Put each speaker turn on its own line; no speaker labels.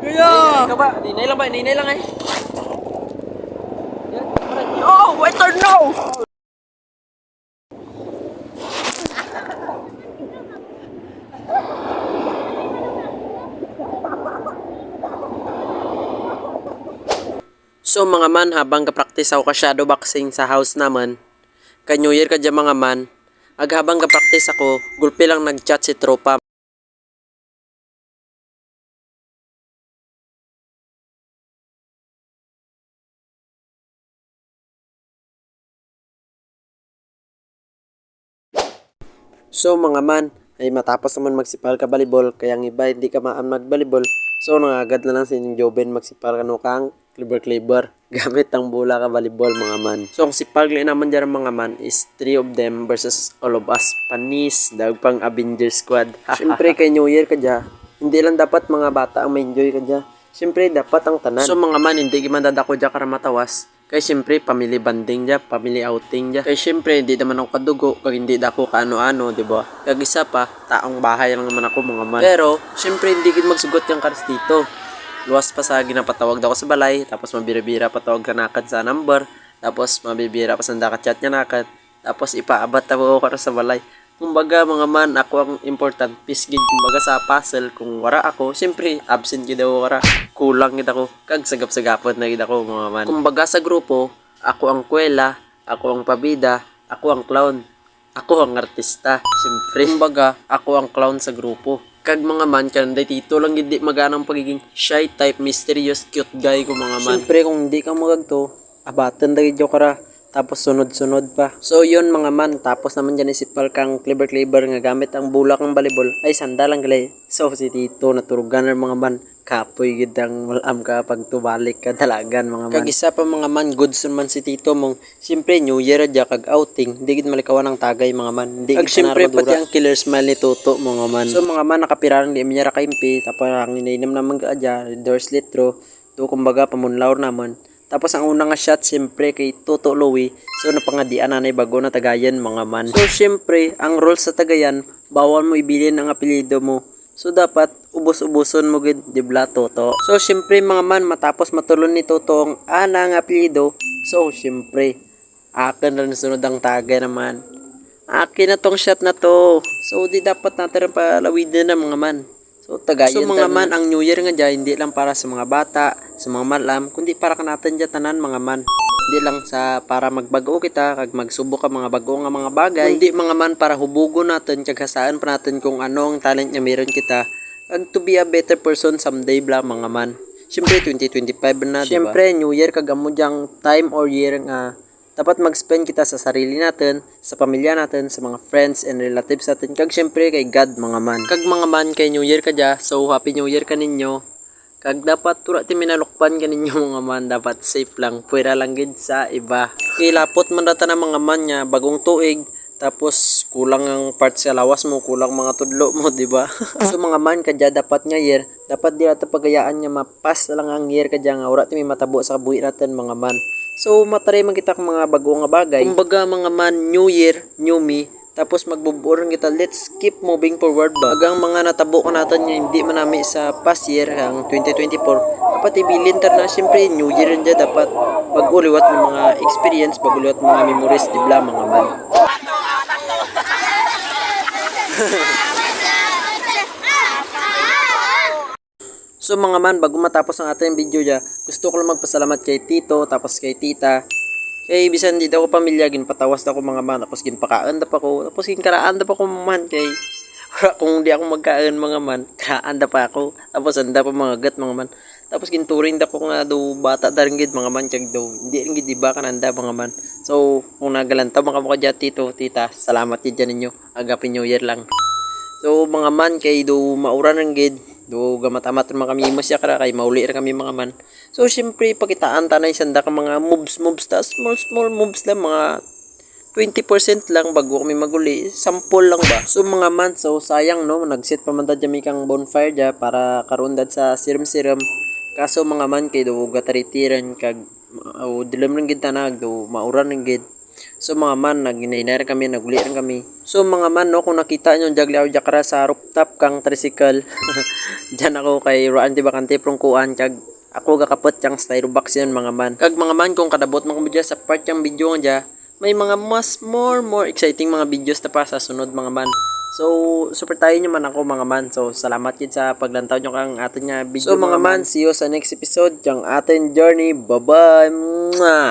Kaya!
Ikaw ba? Ninay lang eh.
Oh, waiter, no!
So mga man, habang ka-practice ako ka shadow boxing sa house naman, ka New Year ka dyan mga man, habang ka-practice ako, gulpi lang nag-chat si tropa. So mga man, ay matapos naman magsipal ka volleyball, kaya ang iba hindi ka maan mag-volleyball. So nangagad na lang si Joben magsipal ka no kang clever gamit ang bola ka volleyball mga man. So ang sipal naman dyan mga man is 3 of them versus all of us. Panis, dahil pang Avengers squad. Siyempre kay New Year ka dyan, hindi lang dapat mga bata ang ma-enjoy ka dyan. Siyempre dapat ang tanan. So mga man, hindi man dadako dyan para matawas. Kaya siyempre, family banding dyan, family outing dyan. Kaya siyempre, hindi naman ako kadugo, kag hindi ako kaano-ano, di ba? Kag isa pa, taong bahay lang naman ako mga man. Pero, siyempre, hindi gid magsugot yung cars dito. Luwas pa sa ginapatawag daw ako sa balay, tapos mabira-bira patawag ka nakad sa number, tapos mabibira pa sa chat niya nakad, tapos ipaabat ako sa balay. Kumbaga mga man, ako ang important piece gid kumbaga sa puzzle. Kung wara ako, siyempre absent gid ako wara. Kulang gid ako, kag sagap-sagapon na gid ako mga man. Kumbaga sa grupo, ako ang kwela, ako ang pabida, ako ang clown, ako ang artista. Siyempre, kumbaga ako ang clown sa grupo. Kag mga man, kanday tito lang gid di maganang pagiging shy type, mysterious, cute guy ko mga man. Siyempre kung hindi ka magagto, abatan dagid yo kara. Tapos sunod-sunod pa. So yun mga man, tapos naman dyan isipal kang clever nga gamit ang bulak ng volleyball ay sandalang galay. So si Tito naturugan ng mga man, kapoy gid ang malam ka pag tubalik ka dalagan mga man. Kag isa pa mga man, goods man si Tito mong siyempre New Year adya kag outing, hindi gid malikawan ang tagay mga man. Hindi gid siyempre pati ang killer smile ni Toto mga man. So mga man nakapirang di minya ra kaimpi, tapos ang inainom naman ka adya, doors litro, to kumbaga pamunlaw naman. Tapos ang unang shot siyempre kay Toto Louie. So napangadian na bago na Tagayan mga man. So siyempre ang rules sa Tagayan, bawal mo ibilin ang apelyido mo. So dapat ubos-ubuson mo gid dibla Toto. So siyempre mga man, matapos matulon ni Toto ang ana nga apelyido. So siyempre akin na sunod ang Tagay naman. Akin na tong shot na to. So di dapat natin palawidin na mga man. So Tagayan. So mga man, ang New Year nga dyan, hindi lang para sa mga bata, sa mga malam, kundi para ka natin dyan tanan mga man. Hindi lang sa para magbago kita, kag magsubok ka mga bago nga mga bagay. Kundi mga man para hubugo natin, kag hasaan pa natin kung ano ang talent niya meron kita. Kag to be a better person someday bla mga man. Siyempre 2025 na, diba? Siyempre New Year kag amo dyang time or year nga dapat mag-spend kita sa sarili natin, sa pamilya natin, sa mga friends and relatives natin, kag syempre kay God mga man. Kag mga man kay New Year ka dya, so Happy New Year ka ninyo. Kag dapat tura ti minalukpan ka ninyo mga man, dapat safe lang, pwera lang gid sa iba. Ilapot man data na mga man nya, bagong tuig, tapos kulang ang parts sa lawas mo, kulang mga tudlo mo, di ba? So mga man kadya dapat nga year, dapat di ato pagayaan nga mapas na lang ang year kadya nga ora ti may matabo sa kabuhi natin mga man. So mataray man kita mga bago nga bagay. Kumbaga mga man, new year, new me. Tapos magbuburan kita, let's keep moving forward ba. Agang mga natabo ko natin yung hindi manami sa past year, ang 2024. Dapat ibilin tar na, siyempre new year dyan dapat baguliwat ng mga experience, baguliwat mga memories, dibla mga man. So mga man, bago matapos ang ating video dyan, gusto ko lang magpasalamat kay Tito, tapos kay Tita. Kay bisan di daw ko pamilya, ginpatawas na ko mga man, tapos ginpakaan da pa ko, tapos ginkaraan da pa ko man kay kung di ako magkaan mga man, karaan da pa ako, tapos anda pa mga gat mga man. Tapos ginturing da ko nga do bata da rin gid mga man, kag do hindi rin gid diba kananda mga man. So kung nagalanta mga mukha dyan Tito, Tita, salamat din dyan ninyo, agapin New Year lang. So mga man kay do mauran ng gid, do gamat-amat mga kami masya kara kay mauli ra kami mga man. So syempre pakitaan tanay sanda ka mga moves ta, small moves lang, mga 20% lang bago kami maguli, sample lang ba. So mga man, so sayang no, nagset pa man dad jami kang bonfire dya para karon dad sa siram-siram. Kaso mga man kay do gataritiran kag dilam lang gid tanag do mauran ng gid. So mga man, naginainara kami, naguliran kami. So mga man, no, kung nakita nyo, jaglaw jakara sa rooftop kang tricycle. Diyan ako kay Roan di Bakante prungkuan kag ako gakapot yang styrobox yan mga man. Kag mga man kung kadabot mo ko sa part yang video nga may mga mas more exciting mga videos na pa sa sunod mga man. So, super tayo nyo man ako mga man. So, salamat yun sa paglantaw nyo kang atin nga video. So, mga man, see you sa next episode. Yung atin journey. Bye-bye! Mwah!